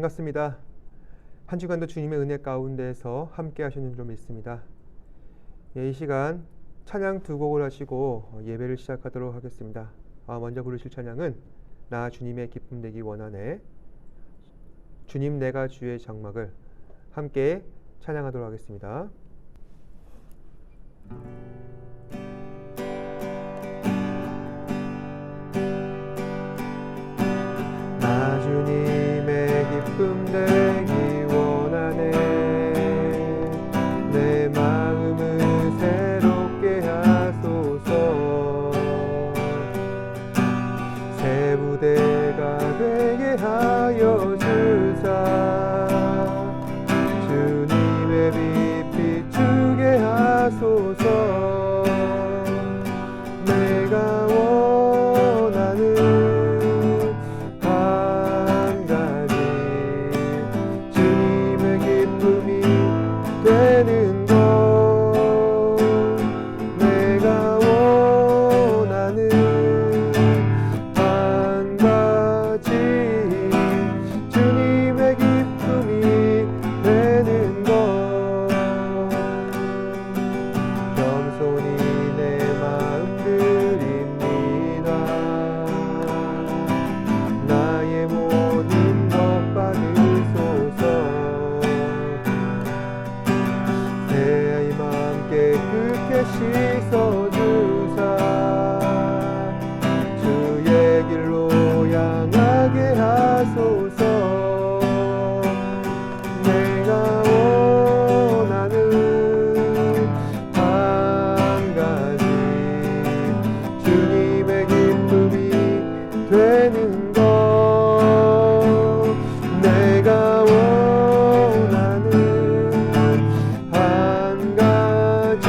반갑습니다. 한 주간도 주님의 은혜 가운데서 함께 하시는 줄 믿습니다. 이 시간 찬양 두 곡을 하시고 예배를 시작하도록 하겠습니다. 먼저 부르실 찬양은 나 주님의 기쁨 되기 원하네, 주님 내가 주의 장막을 함께 찬양하도록 하겠습니다. 나 주님의 기쁨 되기 원하네, 내 마음을 새롭게 하소서. 새 부대가 되게 하여 주사, 주님의 빛 비추게 하소서. 내가 원하는 한 가지, 주님의 기쁨이 되는 것. 내가 원하는 한 가지, 주님의 기쁨이 되는 것. 겸손히 내 마음 드립니다. 나의 모든 것 받으소서. 새 힘 함께 깨끗게 씻어주사, 주의 길로 향하게 하소서. 내가 원하는 한 가지, 주님의 기쁨이 되는 것. 내가 원하는 한 가지,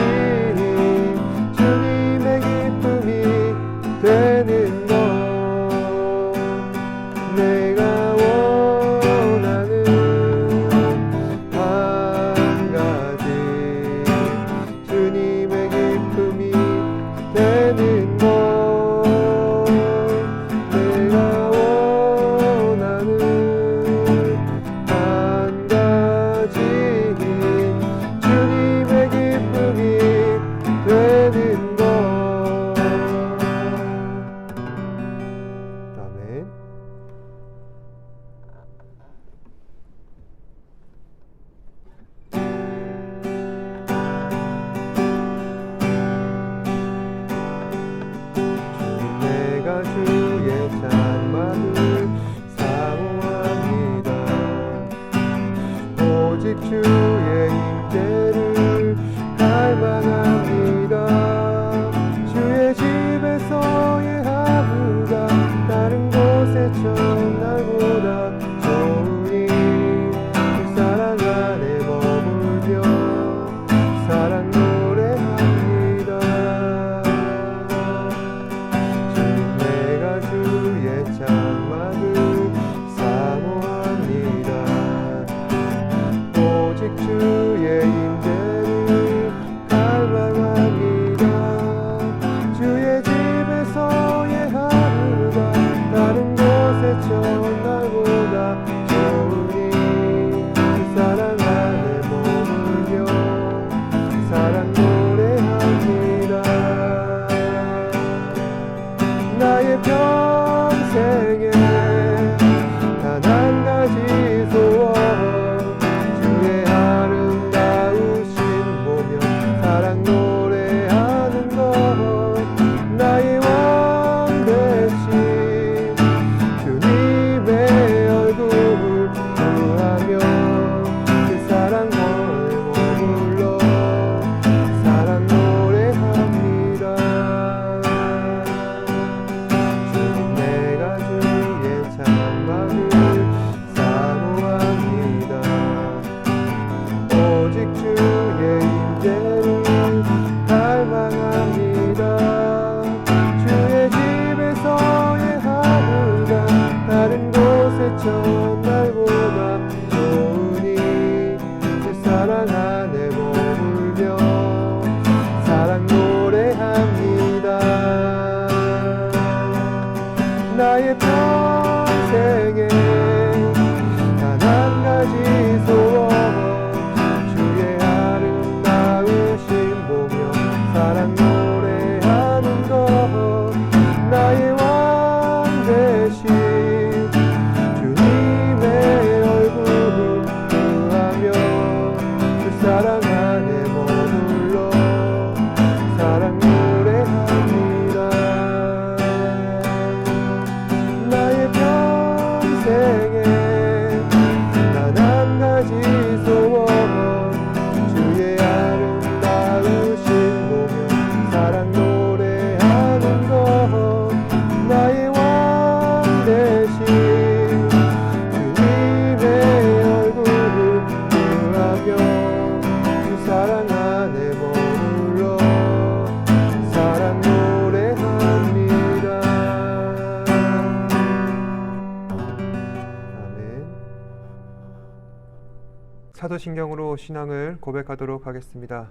사도신경으로 신앙을 고백하도록 하겠습니다.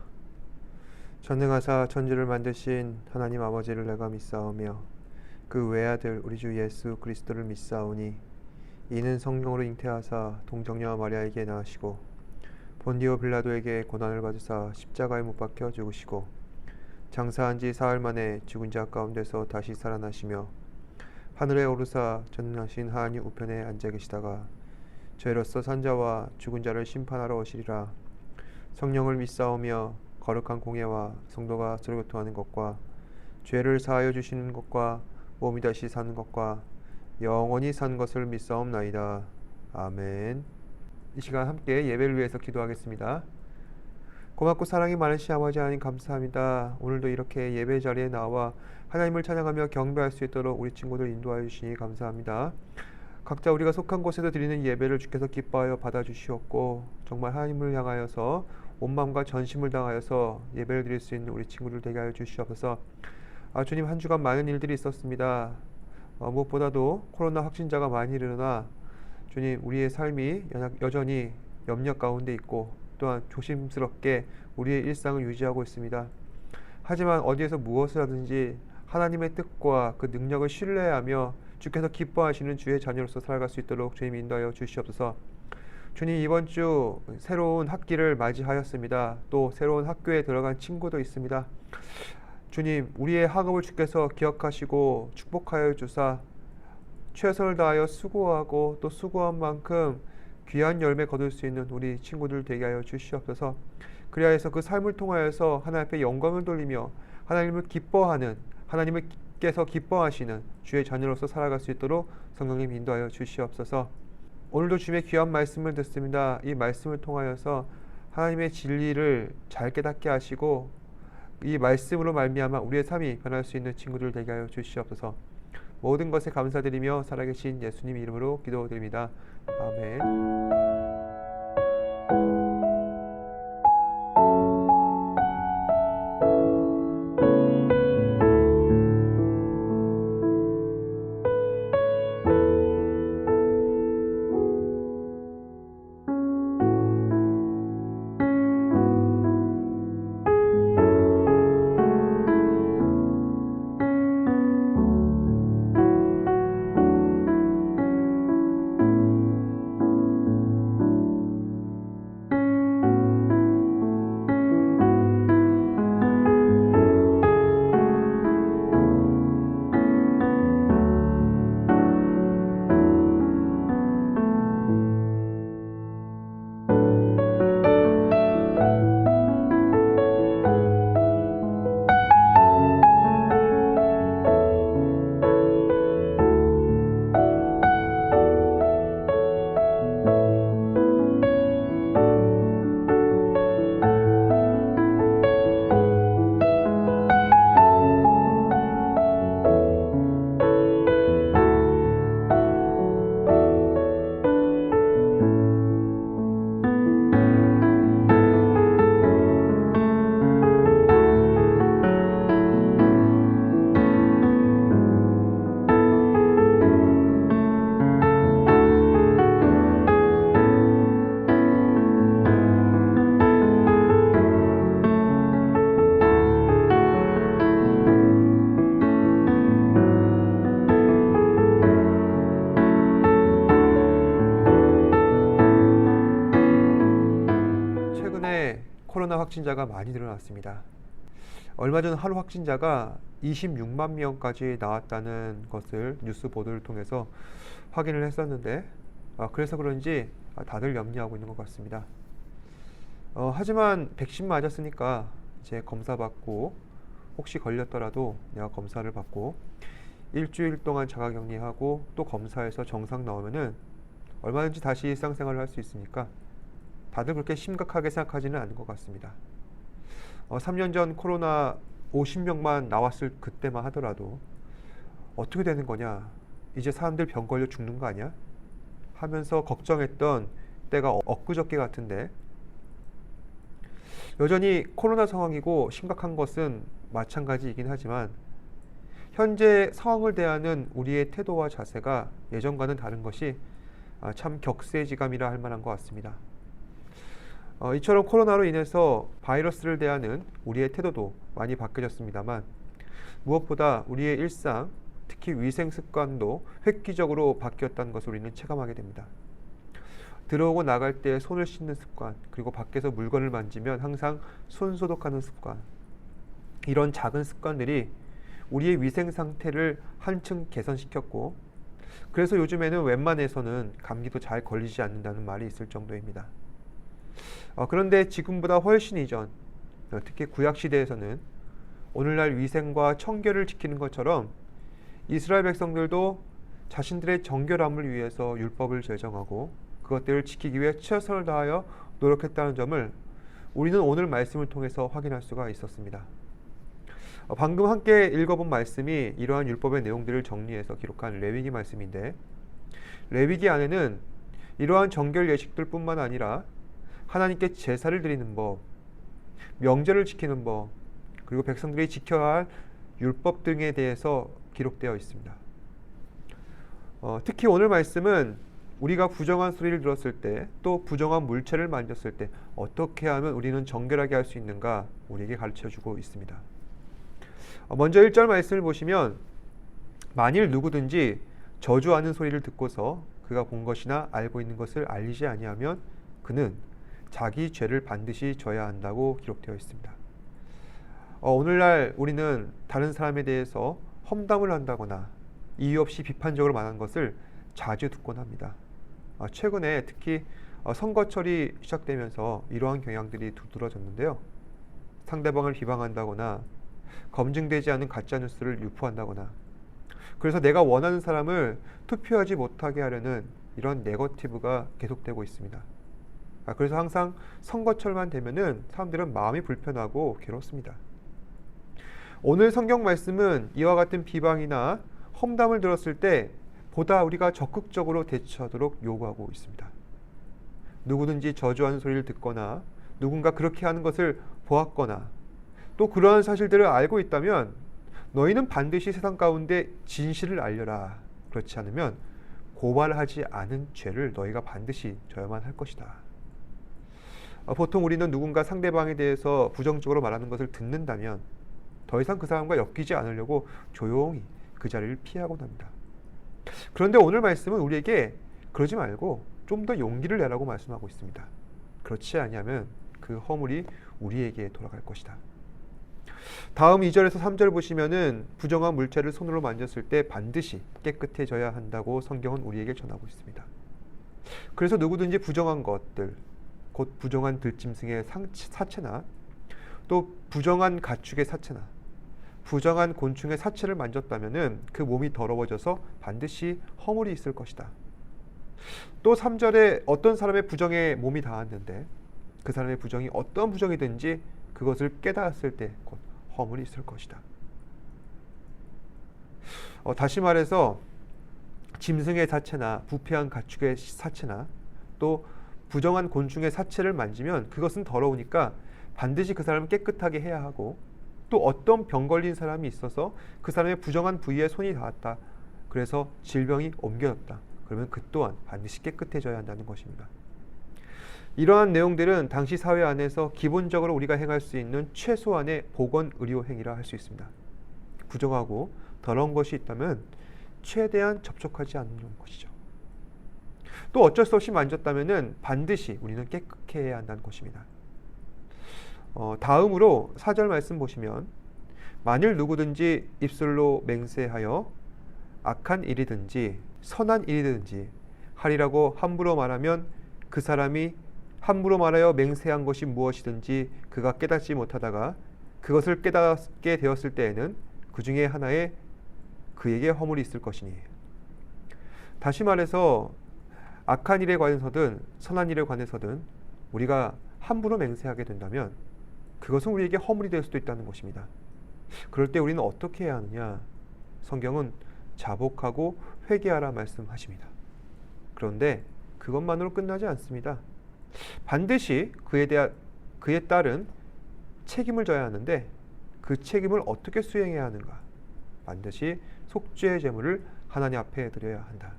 전능하사 천지를 만드신 하나님 아버지를 내가 믿사오며 그 외아들 우리 주 예수 그리스도를 믿사오니 이는 성령으로 잉태하사 동정녀 마리아에게 낳으시고 본디오 빌라도에게 고난을 받으사 십자가에 못 박혀 죽으시고 장사한 지 사흘 만에 죽은 자 가운데서 다시 살아나시며 하늘에 오르사 전능하신 하나님 우편에 앉아 계시다가 죄로서 산자와 죽은 자를 심판하러 오시리라. 성령을 믿사오며 거룩한 공예와 성도가 서로 교통하는 것과 죄를 사하여 주시는 것과 몸이 다시 사는 것과 영원히 산 것을 믿사옵나이다. 아멘. 이 시간 함께 예배를 위해서 기도하겠습니다. 고맙고 사랑이 많으신 아버지 하나님 감사합니다. 오늘도 이렇게 예배 자리에 나와 하나님을 찬양하며 경배할 수 있도록 우리 친구들 인도하여 주시니 감사합니다. 각자 우리가 속한 곳에서 드리는 예배를 주께서 기뻐하여 받아주시옵고 정말 하나님을 향하여서 온 마음과 전심을 다하여서 예배를 드릴 수 있는 우리 친구들 되게 하여 주시옵소서. 주님, 한 주간 많은 일들이 있었습니다. 무엇보다도 코로나 확진자가 많이 일어나 주님, 우리의 삶이 여전히 염려 가운데 있고 또한 조심스럽게 우리의 일상을 유지하고 있습니다. 하지만 어디에서 무엇을 하든지 하나님의 뜻과 그 능력을 신뢰하며 주께서 기뻐하시는 주의 자녀로서 살아갈 수 있도록 주님 인도하여 주시옵소서. 주님, 이번 주 새로운 학기를 맞이하였습니다. 또 새로운 학교에 들어간 친구도 있습니다. 주님, 우리의 학업을 주께서 기억하시고 축복하여 주사 최선을 다하여 수고하고 또 수고한 만큼 귀한 열매 거둘 수 있는 우리 친구들 되게 하여 주시옵소서. 그리하여서 그 삶을 통하여서 하나님 앞에 영광을 돌리며 하나님을 기뻐하는, 하나님께서 기뻐하시는 주의 자녀로서 살아갈 수 있도록 성령님 인도하여 주시옵소서. 오늘도 주님의 귀한 말씀을 듣습니다. 이 말씀을 통하여서 하나님의 진리를 잘 깨닫게 하시고 이 말씀으로 말미암아 우리의 삶이 변할 수 있는 친구들 되게 하여 주시옵소서. 모든 것에 감사드리며 살아계신 예수님 이름으로 기도드립니다. 아멘. 코로나 확진자가 많이 늘어났습니다. 얼마 전 하루 확진자가 26만 명까지 나왔다는 것을 뉴스 보도를 통해서 확인을 했었는데 그래서 그런지 다들 염려하고 있는 것 같습니다. 하지만 백신 맞았으니까 이제 검사 받고 혹시 걸렸더라도 내가 검사를 받고 일주일 동안 자가격리하고 또 검사해서 정상 나오면은 얼마든지 다시 일상생활을 할 수 있으니까 다들 그렇게 심각하게 생각하지는 않은 것 같습니다. 3년 전 코로나 50명만 나왔을 그때만 하더라도 어떻게 되는 거냐, 이제 사람들 병 걸려 죽는 거 아니야? 하면서 걱정했던 때가 엊그저께 같은데 여전히 코로나 상황이고 심각한 것은 마찬가지이긴 하지만 현재 상황을 대하는 우리의 태도와 자세가 예전과는 다른 것이 참 격세지감이라 할 만한 것 같습니다. 이처럼 코로나로 인해서 바이러스를 대하는 우리의 태도도 많이 바뀌어졌습니다만 무엇보다 우리의 일상, 특히 위생 습관도 획기적으로 바뀌었다는 것을 우리는 체감하게 됩니다. 들어오고 나갈 때 손을 씻는 습관, 그리고 밖에서 물건을 만지면 항상 손 소독하는 습관, 이런 작은 습관들이 우리의 위생 상태를 한층 개선시켰고, 그래서 요즘에는 웬만해서는 감기도 잘 걸리지 않는다는 말이 있을 정도입니다. 그런데 지금보다 훨씬 이전, 특히 구약시대에서는 오늘날 위생과 청결을 지키는 것처럼 이스라엘 백성들도 자신들의 정결함을 위해서 율법을 제정하고 그것들을 지키기 위해 최선을 다하여 노력했다는 점을 우리는 오늘 말씀을 통해서 확인할 수가 있었습니다. 방금 함께 읽어본 말씀이 이러한 율법의 내용들을 정리해서 기록한 레위기 말씀인데, 레위기 안에는 이러한 정결 예식들 뿐만 아니라 하나님께 제사를 드리는 법, 명절을 지키는 법, 그리고 백성들이 지켜야 할 율법 등에 대해서 기록되어 있습니다. 특히 오늘 말씀은 우리가 부정한 소리를 들었을 때, 또 부정한 물체를 만졌을 때 어떻게 하면 우리는 정결하게 할 수 있는가 우리에게 가르쳐주고 있습니다. 먼저 1절 말씀을 보시면, 만일 누구든지 저주하는 소리를 듣고서 그가 본 것이나 알고 있는 것을 알리지 아니하면 그는 자기 죄를 반드시 져야 한다고 기록되어 있습니다. 오늘날 우리는 다른 사람에 대해서 험담을 한다거나 이유 없이 비판적으로 말하는 것을 자주 듣곤 합니다. 최근에 특히 선거철이 시작되면서 이러한 경향들이 두드러졌는데요. 상대방을 비방한다거나 검증되지 않은 가짜뉴스를 유포한다거나, 그래서 내가 원하는 사람을 투표하지 못하게 하려는 이런 네거티브가 계속되고 있습니다. 그래서 항상 선거철만 되면은 사람들은 마음이 불편하고 괴롭습니다. 오늘 성경 말씀은 이와 같은 비방이나 험담을 들었을 때 보다 우리가 적극적으로 대처하도록 요구하고 있습니다. 누구든지 저주하는 소리를 듣거나 누군가 그렇게 하는 것을 보았거나 또 그러한 사실들을 알고 있다면 너희는 반드시 세상 가운데 진실을 알려라. 그렇지 않으면 고발하지 않은 죄를 너희가 반드시 져야만 할 것이다. 보통 우리는 누군가 상대방에 대해서 부정적으로 말하는 것을 듣는다면 더 이상 그 사람과 엮이지 않으려고 조용히 그 자리를 피하곤 합니다. 그런데 오늘 말씀은 우리에게 그러지 말고 좀 더 용기를 내라고 말씀하고 있습니다. 그렇지 아니하면 그 허물이 우리에게 돌아갈 것이다. 다음 2절에서 3절 보시면은 부정한 물체를 손으로 만졌을 때 반드시 깨끗해져야 한다고 성경은 우리에게 전하고 있습니다. 그래서 누구든지 부정한 것들, 곧 부정한 들짐승의 사체나 또 부정한 가축의 사체나 부정한 곤충의 사체를 만졌다면은 그 몸이 더러워져서 반드시 허물이 있을 것이다. 또 3절에 어떤 사람의 부정에 몸이 닿았는데 그 사람의 부정이 어떤 부정이든지 그것을 깨달았을 때 곧 허물이 있을 것이다. 다시 말해서 짐승의 사체나 부패한 가축의 사체나 또 부정한 곤충의 사체를 만지면 그것은 더러우니까 반드시 그 사람을 깨끗하게 해야 하고, 또 어떤 병 걸린 사람이 있어서 그 사람의 부정한 부위에 손이 닿았다. 그래서 질병이 옮겨졌다. 그러면 그 또한 반드시 깨끗해져야 한다는 것입니다. 이러한 내용들은 당시 사회 안에서 기본적으로 우리가 행할 수 있는 최소한의 보건의료 행위라 할 수 있습니다. 부정하고 더러운 것이 있다면 최대한 접촉하지 않는 것이죠. 또 어쩔 수 없이 만졌다면 반드시 우리는 깨끗게 해야 한다는 것입니다. 다음으로 4절 말씀 보시면, 만일 누구든지 입술로 맹세하여 악한 일이든지 선한 일이든지 하리라고 함부로 말하면 그 사람이 함부로 말하여 맹세한 것이 무엇이든지 그가 깨닫지 못하다가 그것을 깨닫게 되었을 때에는 그 중에 하나에 그에게 허물이 있을 것이니. 다시 말해서 악한 일에 관해서든 선한 일에 관해서든 우리가 함부로 맹세하게 된다면 그것은 우리에게 허물이 될 수도 있다는 것입니다. 그럴 때 우리는 어떻게 해야 하느냐? 성경은 자복하고 회개하라 말씀하십니다. 그런데 그것만으로 끝나지 않습니다. 반드시 그에 따른 책임을 져야 하는데 그 책임을 어떻게 수행해야 하는가? 반드시 속죄의 제물을 하나님 앞에 드려야 한다.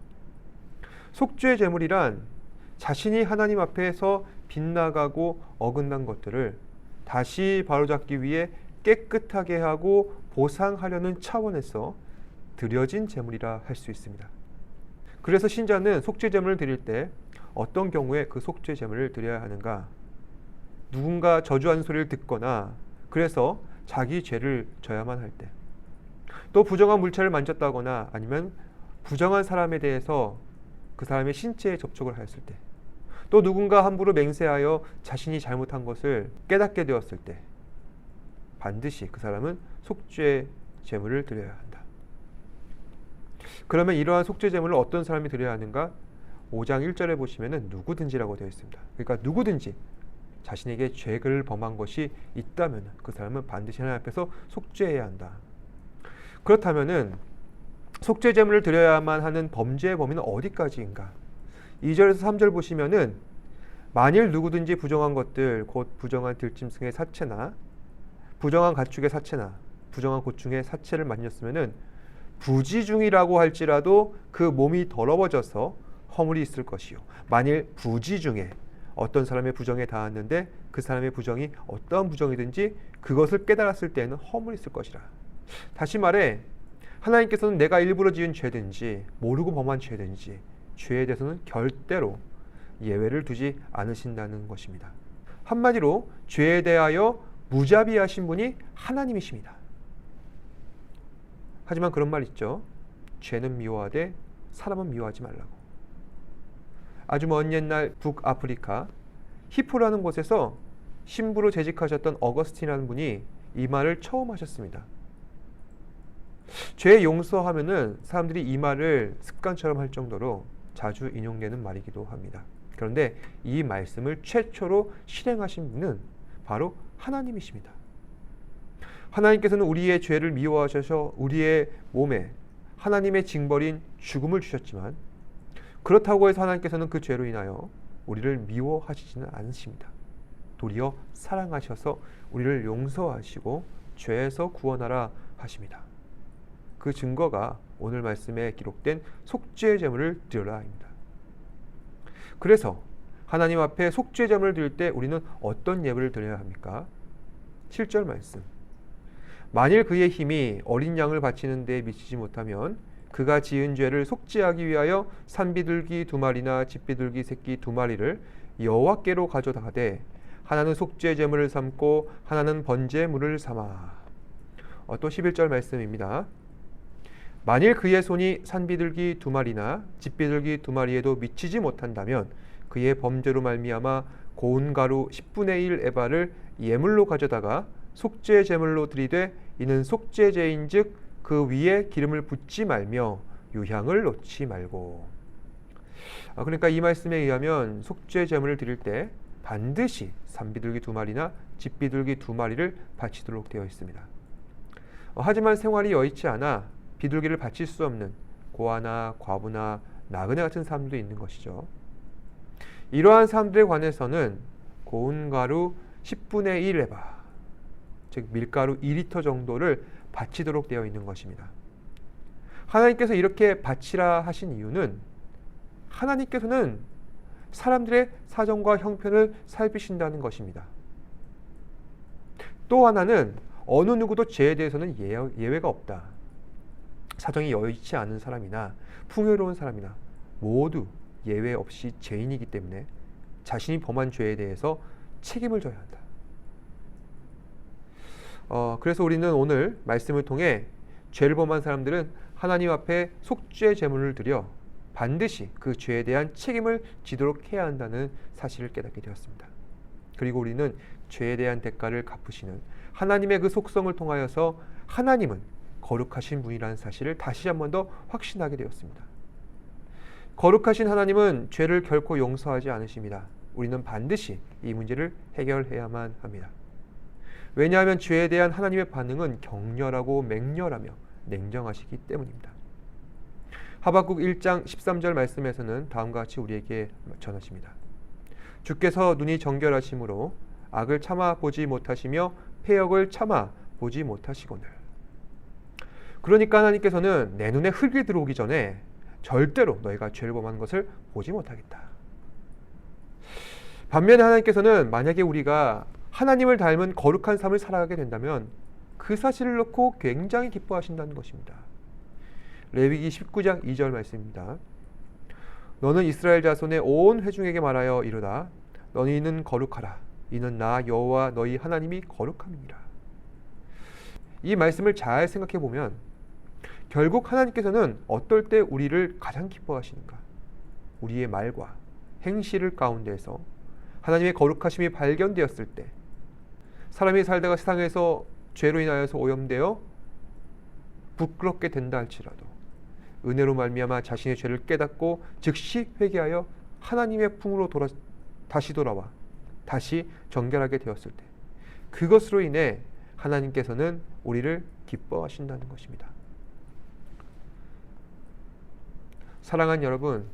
속죄의 제물이란 자신이 하나님 앞에서 빗나가고 어긋난 것들을 다시 바로잡기 위해 깨끗하게 하고 보상하려는 차원에서 드려진 제물이라 할 수 있습니다. 그래서 신자는 속죄 제물을 드릴 때 어떤 경우에 그 속죄 제물을 드려야 하는가? 누군가 저주하는 소리를 듣거나 그래서 자기 죄를 져야만 할 때, 또 부정한 물체를 만졌다거나 아니면 부정한 사람에 대해서 그 사람의 신체에 접촉을 하였을 때, 또 누군가 함부로 맹세하여 자신이 잘못한 것을 깨닫게 되었을 때 반드시 그 사람은 속죄 제물을 드려야 한다. 그러면 이러한 속죄 제물을 어떤 사람이 드려야 하는가? 5장 1절에 보시면은 누구든지라고 되어 있습니다. 그러니까 누구든지 자신에게 죄를 범한 것이 있다면 그 사람은 반드시 하나님 앞에서 속죄해야 한다. 그렇다면은 속죄 제물을 드려야만 하는 범죄의 범위는 어디까지인가? 2절에서 3절 보시면은 만일 누구든지 부정한 것들, 곧 부정한 들짐승의 사체나 부정한 가축의 사체나 부정한 곤충의 사체를 만졌으면은 부지중이라고 할지라도 그 몸이 더러워져서 허물이 있을 것이요. 만일 부지중에 어떤 사람의 부정에 닿았는데 그 사람의 부정이 어떠한 부정이든지 그것을 깨달았을 때에는 허물이 있을 것이라. 다시 말해 하나님께서는 내가 일부러 지은 죄든지 모르고 범한 죄든지 죄에 대해서는 절대로 예외를 두지 않으신다는 것입니다. 한마디로 죄에 대하여 무자비하신 분이 하나님이십니다. 하지만 그런 말 있죠. 죄는 미워하되 사람은 미워하지 말라고. 아주 먼 옛날 북아프리카 히포라는 곳에서 신부로 재직하셨던 어거스틴이라는 분이 이 말을 처음 하셨습니다. 죄 용서하면은 사람들이 이 말을 습관처럼 할 정도로 자주 인용되는 말이기도 합니다. 그런데 이 말씀을 최초로 실행하신 분은 바로 하나님이십니다. 하나님께서는 우리의 죄를 미워하셔서 우리의 몸에 하나님의 징벌인 죽음을 주셨지만 그렇다고 해서 하나님께서는 그 죄로 인하여 우리를 미워하시지는 않으십니다. 도리어 사랑하셔서 우리를 용서하시고 죄에서 구원하라 하십니다. 그 증거가 오늘 말씀에 기록된 속죄 제물을 드려라입니다. 그래서 하나님 앞에 속죄 제물을 드릴 때 우리는 어떤 예물을 드려야 합니까? 7절 말씀. 만일 그의 힘이 어린 양을 바치는 데 미치지 못하면 그가 지은 죄를 속죄하기 위하여 산비둘기 2마리나 집비둘기 새끼 2마리를 여호와께로 가져다가되 하나는 속죄 제물을 삼고 하나는 번제물을 삼아. 또 11절 말씀입니다. 만일 그의 손이 산비둘기 2마리나 집비둘기 2마리에도 미치지 못한다면 그의 범죄로 말미암아 고운 가루 10분의 1 에바를 예물로 가져다가 속죄 제물로 드리되 이는 속죄제인즉 그 위에 기름을 붓지 말며 유향을 놓지 말고. 그러니까 이 말씀에 의하면 속죄 제물을 드릴 때 반드시 산비둘기 2마리나 집비둘기 2마리를 바치도록 되어 있습니다. 하지만 생활이 여의치 않아 비둘기를 바칠 수 없는 고아나 과부나 나그네 같은 사람들도 있는 것이죠. 이러한 사람들에 관해서는 고운 가루 10분의 1 에바, 즉 밀가루 2리터 정도를 바치도록 되어 있는 것입니다. 하나님께서 이렇게 바치라 하신 이유는 하나님께서는 사람들의 사정과 형편을 살피신다는 것입니다. 또 하나는 어느 누구도 죄에 대해서는 예외가 없다. 사정이 여의치 않은 사람이나 풍요로운 사람이나 모두 예외 없이 죄인이기 때문에 자신이 범한 죄에 대해서 책임을 져야 한다. 그래서 우리는 오늘 말씀을 통해 죄를 범한 사람들은 하나님 앞에 속죄 제물을 드려 반드시 그 죄에 대한 책임을 지도록 해야 한다는 사실을 깨닫게 되었습니다. 그리고 우리는 죄에 대한 대가를 갚으시는 하나님의 그 속성을 통하여서 하나님은 거룩하신 분이라는 사실을 다시 한 번 더 확신하게 되었습니다. 거룩하신 하나님은 죄를 결코 용서하지 않으십니다. 우리는 반드시 이 문제를 해결해야만 합니다. 왜냐하면 죄에 대한 하나님의 반응은 격렬하고 맹렬하며 냉정하시기 때문입니다. 하박국 1장 13절 말씀에서는 다음과 같이 우리에게 전하십니다. 주께서 눈이 정결하심으로 악을 참아 보지 못하시며 패역을 참아 보지 못하시거늘. 그러니까 하나님께서는 내 눈에 흙이 들어오기 전에 절대로 너희가 죄를 범한 것을 보지 못하겠다. 반면에 하나님께서는 만약에 우리가 하나님을 닮은 거룩한 삶을 살아가게 된다면 그 사실을 놓고 굉장히 기뻐하신다는 것입니다. 레위기 19장 2절 말씀입니다. 너는 이스라엘 자손의 온 회중에게 말하여 이르라. 너희는 거룩하라. 이는 나 여호와 너희 하나님이 거룩함이니라. 이 말씀을 잘 생각해 보면 결국 하나님께서는 어떨 때 우리를 가장 기뻐하시는가? 우리의 말과 행실 가운데에서 하나님의 거룩하심이 발견되었을 때, 사람이 살다가 세상에서 죄로 인하여서 오염되어 부끄럽게 된다 할지라도 은혜로 말미암아 자신의 죄를 깨닫고 즉시 회개하여 하나님의 품으로 다시 돌아와 다시 정결하게 되었을 때, 그것으로 인해 하나님께서는 우리를 기뻐하신다는 것입니다. 사랑하는 여러분,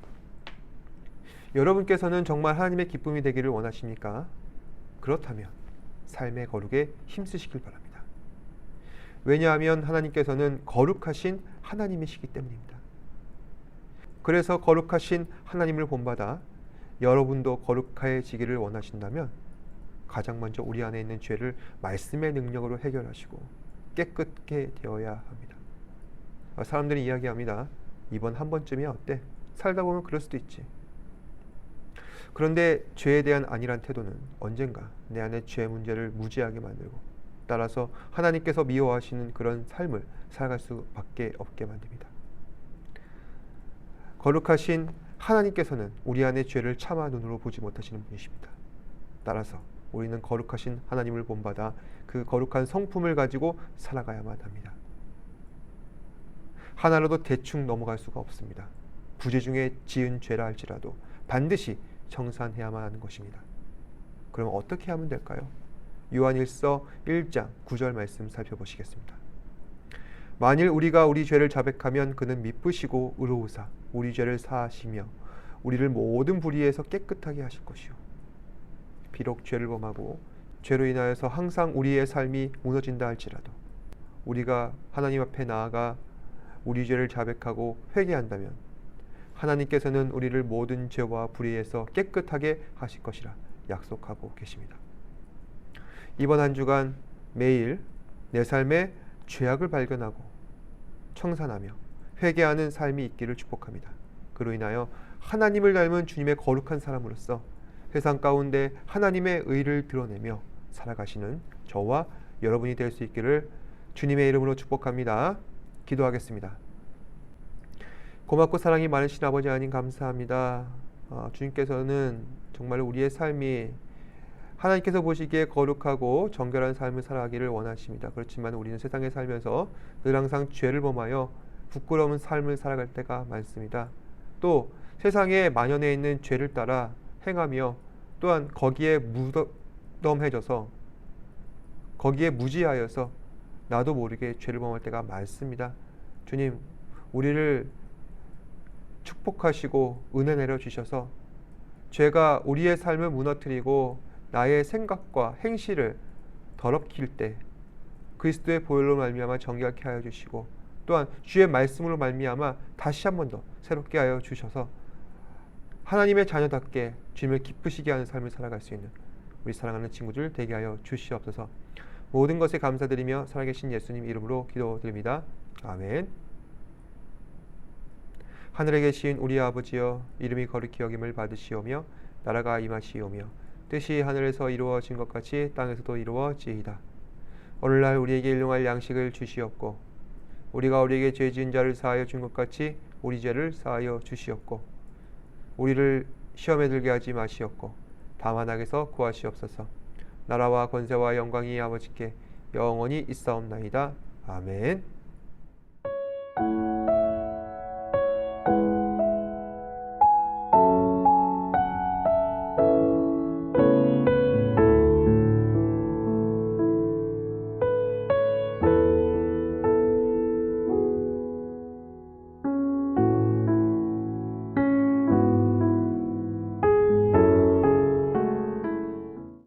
여러분께서는 정말 하나님의 기쁨이 되기를 원하십니까? 그렇다면 삶의 거룩에 힘쓰시길 바랍니다. 왜냐하면 하나님께서는 거룩하신 하나님이시기 때문입니다. 그래서 거룩하신 하나님을 본받아 여러분도 거룩해지기를 원하신다면 가장 먼저 우리 안에 있는 죄를 말씀의 능력으로 해결하시고 깨끗게 되어야 합니다. 사람들이 이야기합니다. 이번 한 번쯤이야 어때? 살다 보면 그럴 수도 있지. 그런데 죄에 대한 안일한 태도는 언젠가 내 안의 죄 문제를 무지하게 만들고, 따라서 하나님께서 미워하시는 그런 삶을 살아갈 수밖에 없게 만듭니다. 거룩하신 하나님께서는 우리 안의 죄를 차마 눈으로 보지 못하시는 분이십니다. 따라서 우리는 거룩하신 하나님을 본받아 그 거룩한 성품을 가지고 살아가야만 합니다. 하나라도 대충 넘어갈 수가 없습니다. 부재 중에 지은 죄라 할지라도 반드시 청산해야만 하는 것입니다. 그럼 어떻게 하면 될까요? 요한일서 1장 9절 말씀 살펴보시겠습니다. 만일 우리가 우리 죄를 자백하면 그는 미쁘시고 의로우사 우리 죄를 사하시며 우리를 모든 불의에서 깨끗하게 하실 것이요. 비록 죄를 범하고 죄로 인하여서 항상 우리의 삶이 무너진다 할지라도 우리가 하나님 앞에 나아가 우리 죄를 자백하고 회개한다면 하나님께서는 우리를 모든 죄와 불의에서 깨끗하게 하실 것이라 약속하고 계십니다. 이번 한 주간 매일 내 삶에 죄악을 발견하고 청산하며 회개하는 삶이 있기를 축복합니다. 그로 인하여 하나님을 닮은 주님의 거룩한 사람으로서 세상 가운데 하나님의 의를 드러내며 살아가시는 저와 여러분이 될 수 있기를 주님의 이름으로 축복합니다. 기도하겠습니다. 고맙고 사랑이 많으신 아버지 하나님 감사합니다. 주님께서는 정말 우리의 삶이 하나님께서 보시기에 거룩하고 정결한 삶을 살아가기를 원하십니다. 그렇지만 우리는 세상에 살면서 늘 항상 죄를 범하여 부끄러운 삶을 살아갈 때가 많습니다. 또 세상에 만연해 있는 죄를 따라 행하며 또한 거기에 무덤해져서 거기에 무지하여서 나도 모르게 죄를 범할 때가 많습니다. 주님, 우리를 축복하시고 은혜 내려주셔서 죄가 우리의 삶을 무너뜨리고 나의 생각과 행실을 더럽힐 때 그리스도의 보혈로 말미암아 정결케 하여 주시고 또한 주의 말씀으로 말미암아 다시 한 번 더 새롭게 하여 주셔서 하나님의 자녀답게 주님을 기쁘시게 하는 삶을 살아갈 수 있는 우리 사랑하는 친구들 되게 하여 주시옵소서. 모든 것에 감사드리며 살아계신 예수님 이름으로 기도드립니다. 아멘. 하늘에 계신 우리 아버지여, 이름이 거룩히 여김을 받으시오며 나라가 임하시오며 뜻이 하늘에서 이루어진 것 같이 땅에서도 이루어지이다. 오늘날 우리에게 일용할 양식을 주시옵고 우리가 우리에게 죄 지은 자를 사하여 준 것 같이 우리 죄를 사하여 주시옵고 우리를 시험에 들게 하지 마시옵고 다만 악에서 구하시옵소서. 나라와 권세와 영광이 아버지께 영원히 있사옵나이다. 아멘.